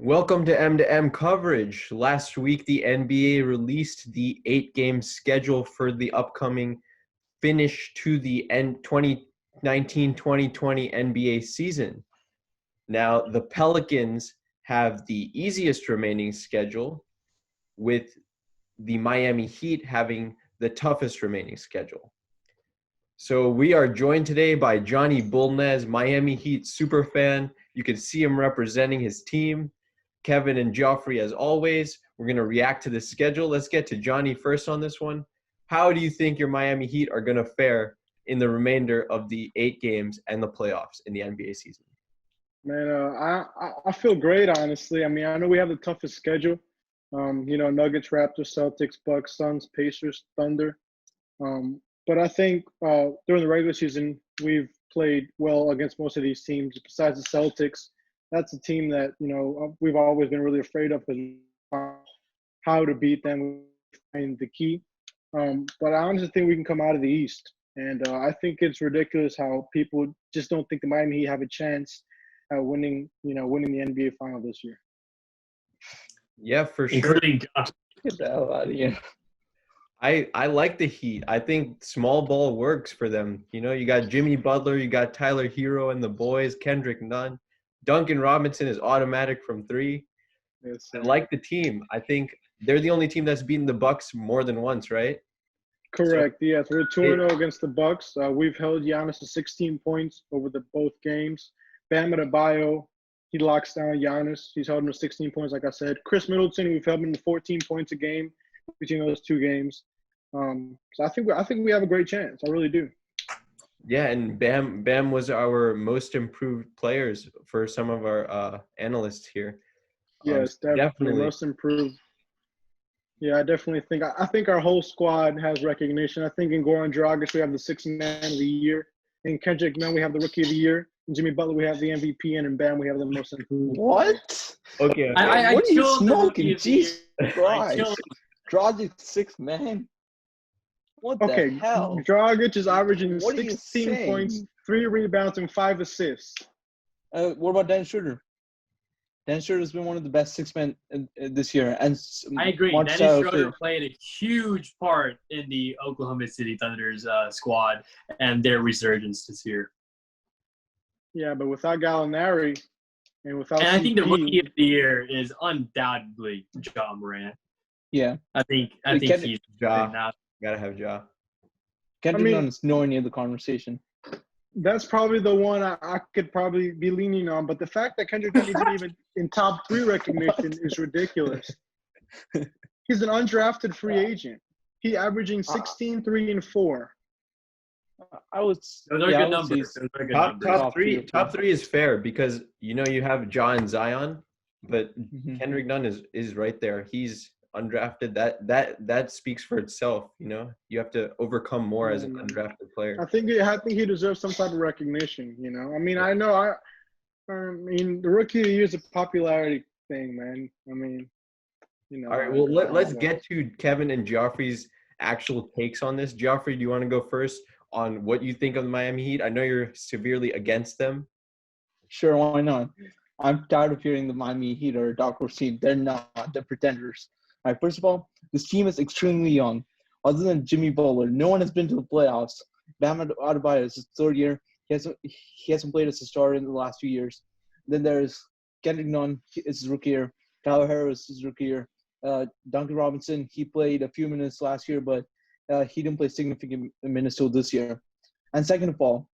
Welcome to M2M Coverage. Last week, the NBA released the 8-game schedule for the upcoming finish to the 2019-2020 NBA season. Now, the Pelicans have the easiest remaining schedule, with the Miami Heat having the toughest remaining schedule. So we are joined today by Jonathan Bulnes, Miami Heat superfan. You can see him representing his team. Kevin and Geoffrey, as always. We're going to react to the schedule. Let's get to Johnny first on this one. How do you think your Miami Heat are going to fare in the remainder of the 8 games and the playoffs in the NBA season? Man, I feel great, honestly. I mean, I know we have the toughest schedule. Nuggets, Raptors, Celtics, Bucks, Suns, Pacers, Thunder. But I think during the regular season, we've played well against most of these teams. Besides the Celtics, that's a team that, we've always been really afraid of because how to beat them and the key. But I honestly think we can come out of the East. And I think it's ridiculous how people just don't think the Miami Heat have a chance at winning the NBA final this year. Yeah, for sure. Including Josh. Get the hell out of here. I like the Heat. I think small ball works for them. You got Jimmy Butler, you got Tyler Hero and the boys, Kendrick Nunn. Duncan Robinson is automatic from 3. Yes, I like the team. I think they're the only team that's beaten the Bucks more than once, right? Correct. Yes, we're 2-0 against the Bucks. We've held Giannis to 16 points over both games. Bam Adebayo, he locks down Giannis. He's held him to 16 points, like I said. Chris Middleton, we've held him to 14 points a game between those 2 games. So I think we have a great chance. I really do. Yeah, and Bam was our most improved players for some of our analysts here. Yes, definitely most improved. Yeah, I definitely think. I think our whole squad has recognition. I think in Goran Dragic we have the 6th man of the year. In Kendrick Nunn we have the Rookie of the Year. In Jimmy Butler we have the MVP, and in Bam we have the most improved. What? Okay. What are you smoking? Jesus Christ. Dragic 6th man. What the hell? Dragic is averaging 16 points, 3 rebounds, and 5 assists. What about Dennis Schroeder? Dennis Schroeder has been one of the best 6 men this year. And I agree. Dennis Schroeder played a huge part in the Oklahoma City Thunder's squad and their resurgence this year. Yeah, but without Gallinari and without I think the Rookie of the Year is undoubtedly Ja Morant. Yeah. I think he's Ja. Gotta have Ja. Kendrick Nunn is nowhere near the conversation. That's probably the one I could probably be leaning on. But the fact that Kendrick Nunn isn't even in top 3 recognition is ridiculous. He's an undrafted free agent. He averaging 16, 3, and 4. Those are good numbers. Top three is fair because you have Ja and Zion, but Kendrick Nunn is right there. He's undrafted. That speaks for itself. You have to overcome more as an undrafted player. I think he deserves some type of recognition. I mean the Rookie of the Year is a popularity thing, man. All right, well let's get to Kevin and Geoffrey's actual takes on this. Geoffrey, do you want to go first on what you think of the Miami Heat? I know you're severely against them. Sure, why not? I'm tired of hearing the Miami Heat are a dark horse team. They're not. They're pretenders. All right, first of all, this team is extremely young. Other than Jimmy Butler, no one has been to the playoffs. Bam Adebayo is his 3rd year. He hasn't played as a starter in the last 2 years. Then there's Kendrick Nunn, it's his rookie year. Tyler Hero is his rookie year. Duncan Robinson, he played a few minutes last year, but he didn't play significant minutes till this year. And second of all,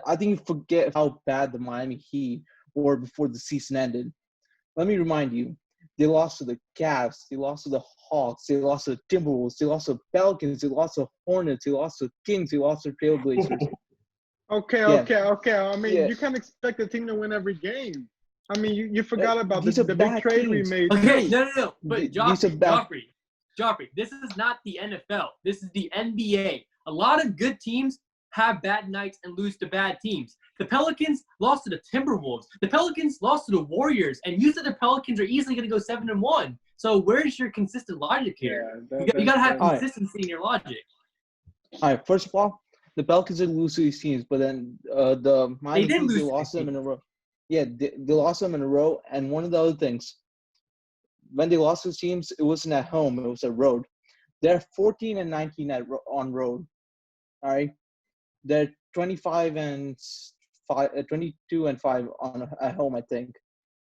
I think you forget how bad the Miami Heat were before the season ended. Let me remind you. They lost to the Cavs. They lost to the Hawks. They lost to the Timberwolves. They lost to the Pelicans. They lost to Hornets. They lost to Kings. They lost to Trailblazers. Okay. You can't expect a team to win every game. You forgot about the big trade we made. Okay, no. But Geoffrey, this is not the NFL. This is the NBA. A lot of good teams have bad nights and lose to bad teams. The Pelicans lost to the Timberwolves. The Pelicans lost to the Warriors, and you said the Pelicans are easily going to go 7-1. So where's your consistent logic here? You got to have consistency in your logic. All right. First of all, the Pelicans didn't lose to these teams, but then the Miami Heat lost them in a row. Yeah, they lost them in a row. And one of the other things, when they lost those teams, it wasn't at home. It was at road. They're 14 and 19 on road. All right. They're 25 and 5, 22 and 5 at home, I think.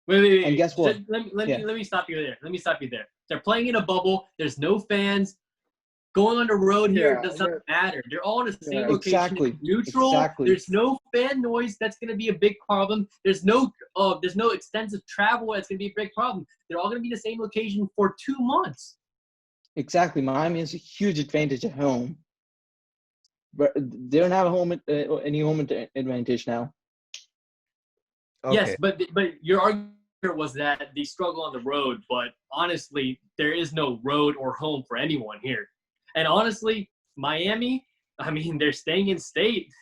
Wait. And guess what? Let me stop you there. They're playing in a bubble. There's no fans. Going on the road here does not matter. They're all in the same location. Exactly. Neutral. Exactly. There's no fan noise. That's going to be a big problem. There's no extensive travel. That's going to be a big problem. They're all going to be in the same location for 2 months. Exactly. Miami has a huge advantage at home. But they don't have any home advantage now. Okay. Yes, but your argument was that they struggle on the road. But honestly, there is no road or home for anyone here. And honestly, Miami, I mean, they're staying in state.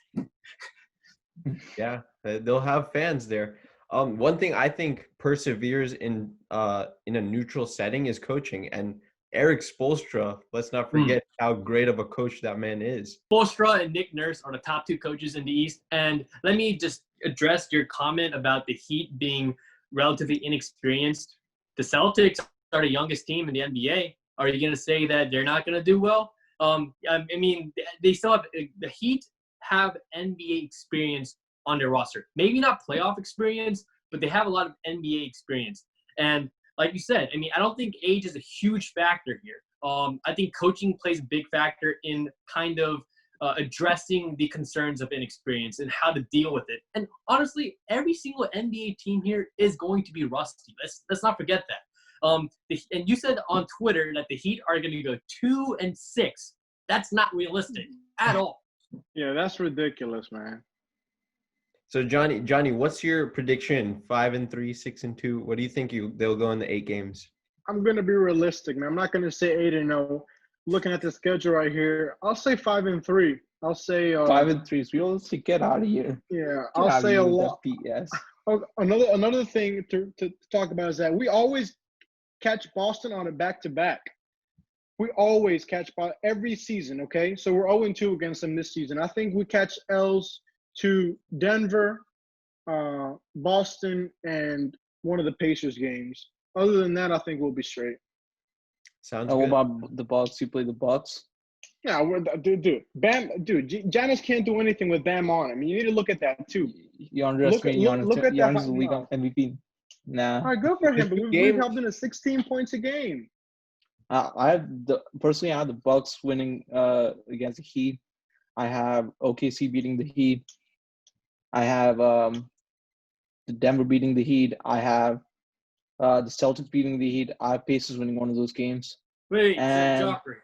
Yeah, they'll have fans there. One thing I think perseveres in a neutral setting is coaching. And Eric Spoelstra, let's not forget how great of a coach that man is. Spoelstra and Nick Nurse are the top 2 coaches in the East. And let me just address your comment about the Heat being relatively inexperienced. The Celtics are the youngest team in the NBA. Are you going to say that they're not going to do well? I mean, they still have – the Heat have NBA experience on their roster. Maybe not playoff experience, but they have a lot of NBA experience. And like you said, I mean, I don't think age is a huge factor here. I think coaching plays a big factor in kind of addressing the concerns of inexperience and how to deal with it. And honestly, every single NBA team here is going to be rusty. Let's not forget that. And you said on Twitter that the Heat are going to go 2-6. That's not realistic at all. Yeah, that's ridiculous, man. So Johnny, what's your prediction? 5-3, 6-2. What do you think they'll go in the 8 games? I'm gonna be realistic, man. I'm not gonna say 8-0. Looking at the schedule right here, I'll say 5-3. I'll say 5-3. So realistic. Get out of here. Yeah, I'll say a lot. Yes. Another thing to talk about is that we always catch Boston on a back-to-back. We always catch Boston every season, okay? So we're 0-2 against them this season. I think we catch L's to Denver, Boston, and one of the Pacers games. Other than that, I think we'll be straight. Sounds good. What about the Bucks? You play the Bucks? Yeah, Giannis can't do anything with Bam on him. You need to look at that too. You underestimate Giannis. Giannis is the league MVP. Nah. All right, good for him. But we've helped him to 16 points a game. I have the Bucks winning against the Heat. I have OKC beating the Heat. I have the Denver beating the Heat. I have the Celtics beating the Heat. I have Pacers winning one of those games. Wait, Geoffrey,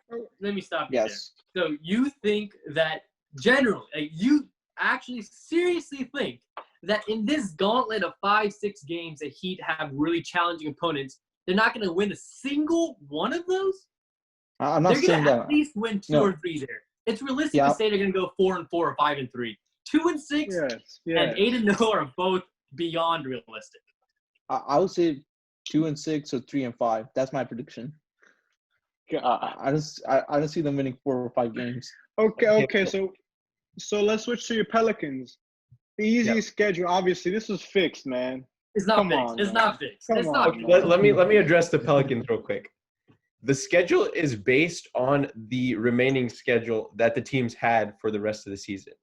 let me stop you there. So you think that generally, you actually seriously think that in this gauntlet of 5-6 games that Heat have really challenging opponents, they're not going to win a single one of those? I'm not saying that. They're going to at least win 2 or 3 there. It's realistic to say they're going to go 4-4 or 5-3. 2-6 and 8-0 are both beyond realistic. I would say 2-6 or 3-5. That's my prediction. I don't see them winning 4 or 5 games. Okay. So let's switch to your Pelicans. The easiest schedule, obviously. This is fixed, man. It's not fixed. It's not fixed. Let me address the Pelicans real quick. The schedule is based on the remaining schedule that the teams had for the rest of the season.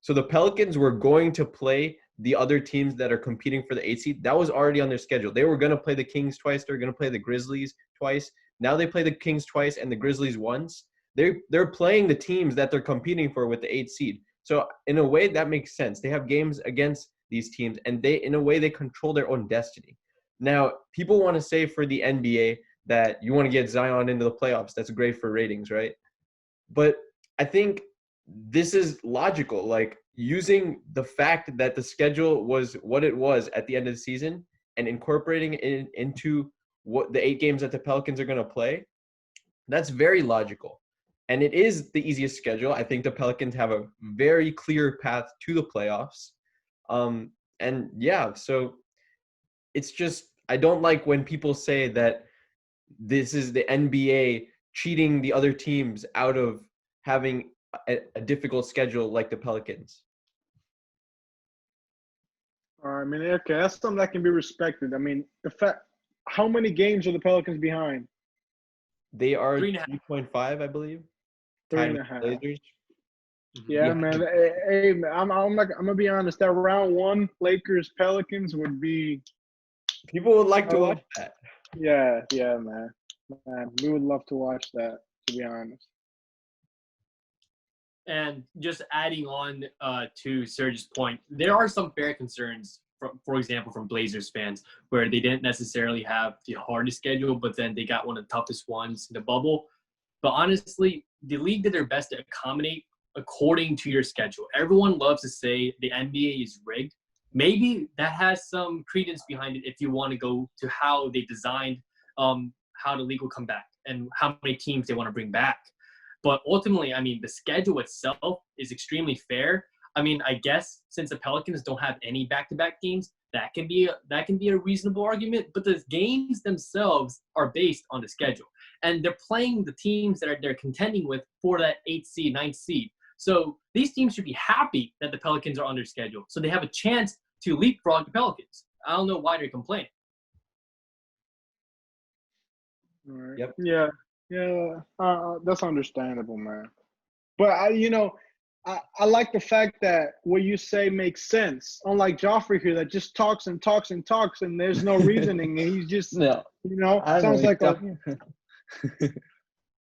So the Pelicans were going to play the other teams that are competing for the 8th seed. That was already on their schedule. They were going to play the Kings twice. They were going to play the Grizzlies twice. Now they play the Kings twice and the Grizzlies once. They're playing the teams that they're competing for with the 8th seed. So in a way, that makes sense. They have games against these teams, and in a way, they control their own destiny. Now, people want to say for the NBA that you want to get Zion into the playoffs. That's great for ratings, right? But I think this is logical. Like, using the fact that the schedule was what it was at the end of the season and incorporating it into what the 8 games that the Pelicans are going to play, that's very logical. And it is the easiest schedule. I think the Pelicans have a very clear path to the playoffs. So it's just, I don't like when people say that this is the NBA cheating the other teams out of having a difficult schedule like the Pelicans. I mean, okay, that's something that can be respected. I mean, how many games are the Pelicans behind? They are 3.5. 3.5, I believe. Three Tied and with a half. the Blazers. Yeah, man. Hey, man, I'm gonna be honest. That round one Lakers Pelicans would be. People would like to watch that. Yeah, man. We would love to watch that. To be honest. And just adding on to Serge's point, there are some fair concerns, for example, from Blazers fans, where they didn't necessarily have the hardest schedule, but then they got one of the toughest ones in the bubble. But honestly, the league did their best to accommodate according to your schedule. Everyone loves to say the NBA is rigged. Maybe that has some credence behind it if you want to go to how they designed how the league will come back and how many teams they want to bring back. But ultimately, I mean, the schedule itself is extremely fair. I mean, I guess since the Pelicans don't have any back-to-back games, that can be a reasonable argument. But the games themselves are based on the schedule, and they're playing the teams that they're contending with for that 8th seed, 9th seed. So these teams should be happy that the Pelicans are under schedule, so they have a chance to leapfrog the Pelicans. I don't know why they're complaining. All right. Yep. Yeah. That's understandable, man. But I like the fact that what you say makes sense. Unlike Geoffrey here, that just talks and talks and talks, and there's no reasoning. And he's just, sounds like a.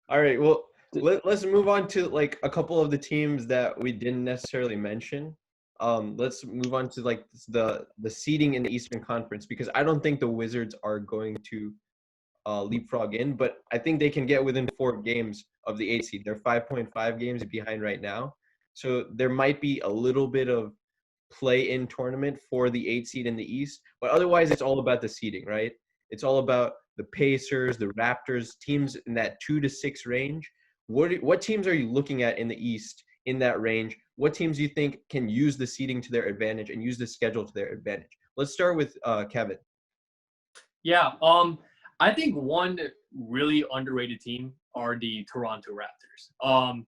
All right. Well, let's move on to like a couple of the teams that we didn't necessarily mention. Let's move on to like the seeding in the Eastern Conference, because I don't think the Wizards are going to leapfrog in, but I think they can get within 4 games of the 8th seed. They're 5.5 games behind right now. So there might be a little bit of play-in tournament for the 8th seed in the East, but otherwise it's all about the seeding, right? It's all about the Pacers, the Raptors, teams in that 2 to 6 range. What teams are you looking at in the East in that range? What teams do you think can use the seeding to their advantage and use the schedule to their advantage? Let's start with Kevin. Yeah, I think one really underrated team are the Toronto Raptors.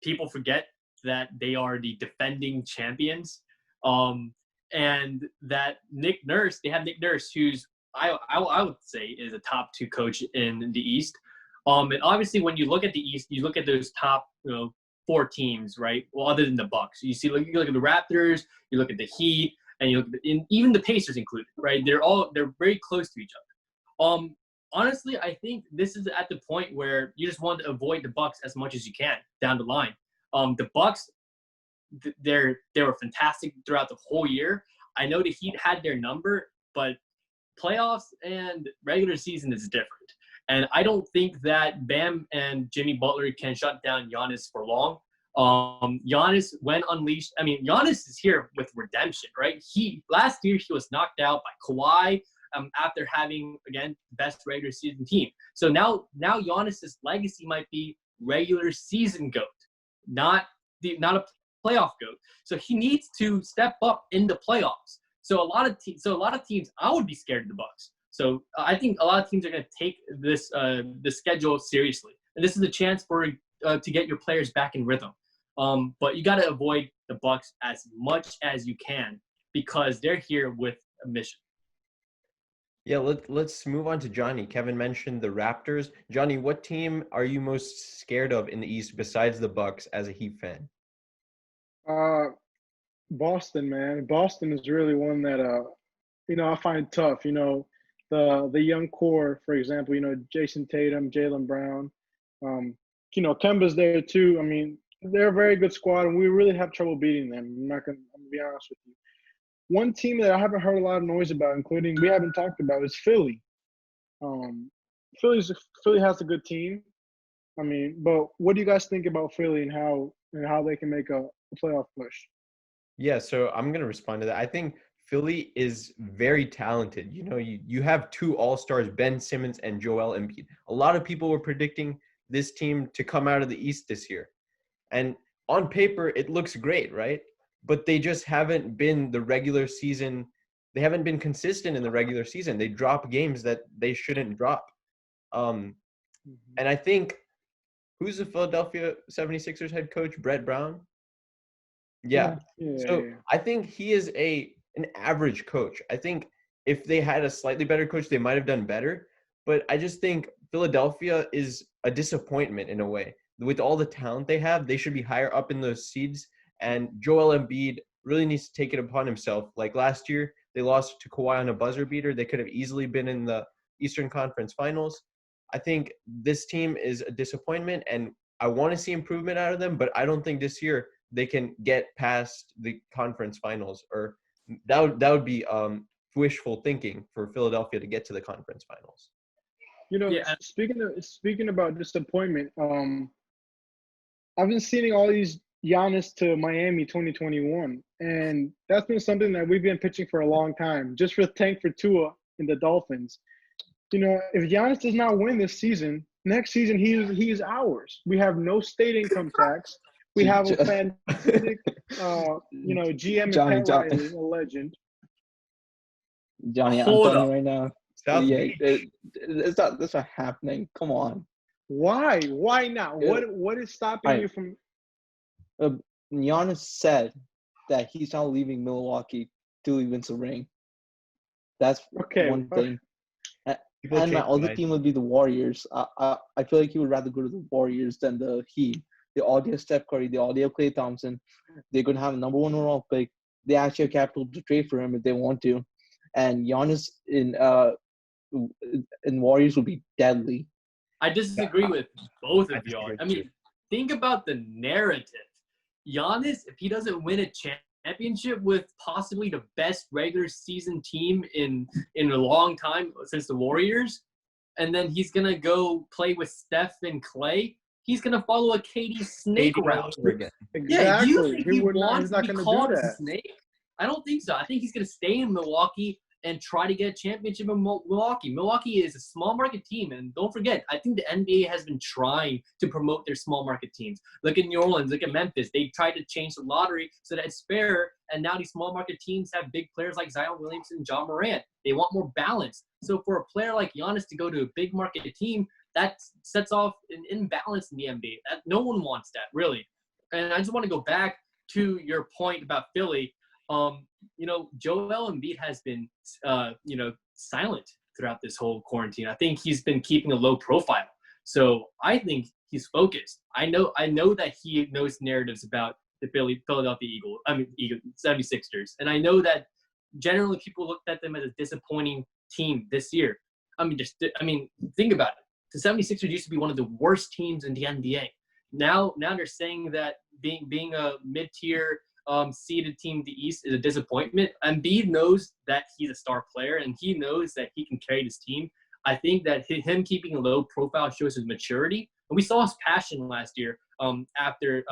People forget that they are the defending champions, and that they have Nick Nurse, who's I would say is a top 2 coach in the East. And obviously, when you look at the East, you look at those top 4 teams, right? Well, other than the Bucks, you look at the Raptors, you look at the Heat, and you look at even the Pacers included, right? They're very close to each other. Honestly, I think this is at the point where you just want to avoid the Bucks as much as you can down the line. The Bucks, they were fantastic throughout the whole year. I know the Heat had their number, but playoffs and regular season is different. And I don't think that Bam and Jimmy Butler can shut down Giannis for long. Giannis, when unleashed, I mean, Giannis is here with redemption, right? Last year he was knocked out by Kawhi after having, again, best regular season team. So now Giannis's legacy might be regular season GOAT, not a playoff GOAT. So he needs to step up in the playoffs. So a lot of teams, I would be scared of the Bucks. So I think a lot of teams are going to take this the schedule seriously, and this is a chance for to get your players back in rhythm. But you got to avoid the Bucks as much as you can because they're here with a mission. Yeah, let's move on to Johnny. Kevin mentioned the Raptors. Johnny, what team are you most scared of in the East besides the Bucks as a Heat fan? Boston, man. Boston is really one that I find tough. The young core, for example, Jason Tatum, Jaylen Brown, Kemba's there too. I mean, they're a very good squad, and we really have trouble beating them. I'm gonna be honest with you. One team that I haven't heard a lot of noise about, including we haven't talked about, is Philly. Philly has a good team. I mean, but what do you guys think about Philly and how they can make a playoff push? Yeah, so I'm gonna respond to that. I think Philly is very talented. You have 2 All-Stars, Ben Simmons and Joel Embiid. A lot of people were predicting this team to come out of the East this year. And on paper, it looks great, right? But they just haven't been the regular season. They haven't been consistent in the regular season. They drop games that they shouldn't drop. And I think, who's the Philadelphia 76ers head coach? Brett Brown? Yeah. So I think he is a an average coach. I think if they had a slightly better coach, they might have done better. But I just think Philadelphia is a disappointment in a way. With all the talent they have, they should be higher up in those seeds. And Joel Embiid really needs to take it upon himself. Like last year, they lost to Kawhi on a buzzer beater. They could have easily been in the Eastern Conference Finals. I think this team is a disappointment, and I want to see improvement out of them, but I don't think this year they can get past the conference finals, or that would be wishful thinking for Philadelphia to get to the conference finals. Yeah. Speaking about disappointment, I've been seeing all these Giannis to Miami 2021, and that's been something that we've been pitching for a long time, just for tank for Tua in the Dolphins. If Giannis does not win this season, next season he is ours. We have no state income tax. We have a fantastic, GM and Pat Riley, a legend. Johnny, I'm telling you right now. That's not happening. Come on. Why? Why not? What is stopping you from? Giannis said that he's not leaving Milwaukee till he wins a ring. That's one thing. And my other team would be the Warriors. I feel like he would rather go to the Warriors than the Heat. They already have Steph Curry. They already have Klay Thompson. They're going to have a number 1 overall pick. They actually have capital to trade for him if they want to. And Giannis in Warriors would be deadly. I disagree with both of y'all. I mean, think about the narrative. Giannis, if he doesn't win a championship with possibly the best regular season team in a long time since the Warriors, and then he's going to go play with Steph and Klay, he's going to follow a KD snake route. Exactly. Yeah, do you think he wants to be called a snake? I don't think so. I think he's going to stay in Milwaukee and try to get a championship in Milwaukee. Milwaukee is a small market team, and don't forget, I think the NBA has been trying to promote their small market teams. Look at New Orleans, look at Memphis. They tried to change the lottery so that it's fair, and now these small market teams have big players like Zion Williamson and John Morant. They want more balance. So for a player like Giannis to go to a big market team, that sets off an imbalance in the NBA. No one wants that, really. And I just want to go back to your point about Philly. Joel Embiid has been, silent throughout this whole quarantine. I think he's been keeping a low profile. So I think he's focused. I know that he knows narratives about the Philadelphia 76ers. And I know that generally people looked at them as a disappointing team this year. Think about it. The 76ers used to be one of the worst teams in the NBA. Now they're saying that being a mid-tier seeded team in the East is a disappointment. Embiid knows that he's a star player, and he knows that he can carry this team. I think that him keeping a low profile shows his maturity. And we saw his passion last year after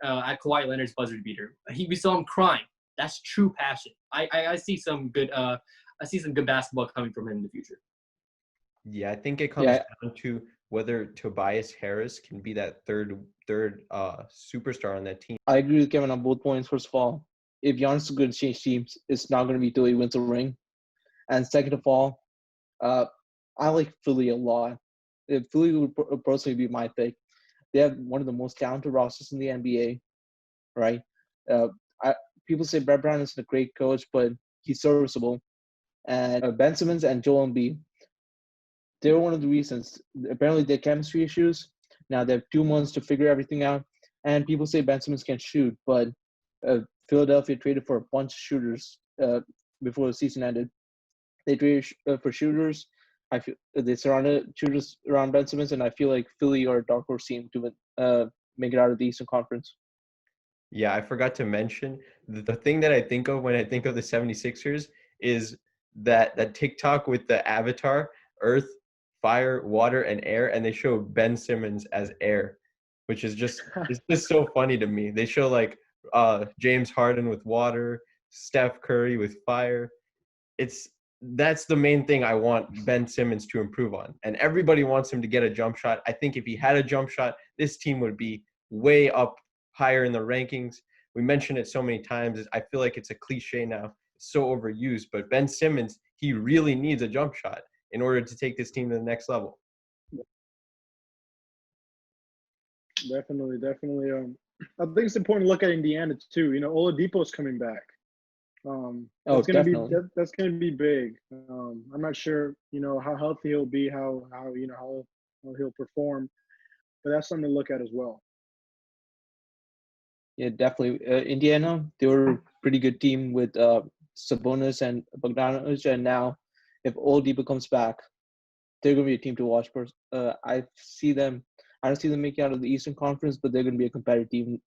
at Kawhi Leonard's buzzer beater. We saw him crying. That's true passion. I see some good basketball coming from him in the future. Yeah, I think it comes down to whether Tobias Harris can be that third superstar on that team. I agree with Kevin on both points. First of all, if Giannis is going to change teams, it's not going to be till he wins a ring. And second of all, I like Philly a lot. Philly would personally be my pick. They have one of the most talented rosters in the NBA, right? People say Brett Brown isn't a great coach, but he's serviceable. And Ben Simmons and Joel Embiid, they're one of the reasons. Apparently, they have chemistry issues. Now they have 2 months to figure everything out. And people say Ben Simmons can shoot, but Philadelphia traded for a bunch of shooters before the season ended. They traded for shooters. I feel they surrounded shooters around Ben Simmons, and I feel like Philly or a dark horse team to make it out of the Eastern Conference. Yeah, I forgot to mention the thing that I think of when I think of the 76ers is that TikTok with the avatar, Earth, Fire, Water, and Air, and they show Ben Simmons as air, which is it's just so funny to me. They show like James Harden with water, Steph Curry with fire. That's the main thing I want Ben Simmons to improve on. And everybody wants him to get a jump shot. I think if he had a jump shot, this team would be way up higher in the rankings. We mentioned it so many times. I feel like it's a cliche now. It's so overused. But Ben Simmons, he really needs a jump shot in order to take this team to the next level. Definitely. I think it's important to look at Indiana too. Oladipo's coming back. That's gonna definitely. that's gonna be big. I'm not sure, how healthy he'll be, how he'll perform, but that's something to look at as well. Yeah, definitely. Indiana, they were a pretty good team with Sabonis and Bogdanovic, and now if Oladipo comes back, they're going to be a team to watch. I don't see them making out of the Eastern Conference, but they're going to be a competitive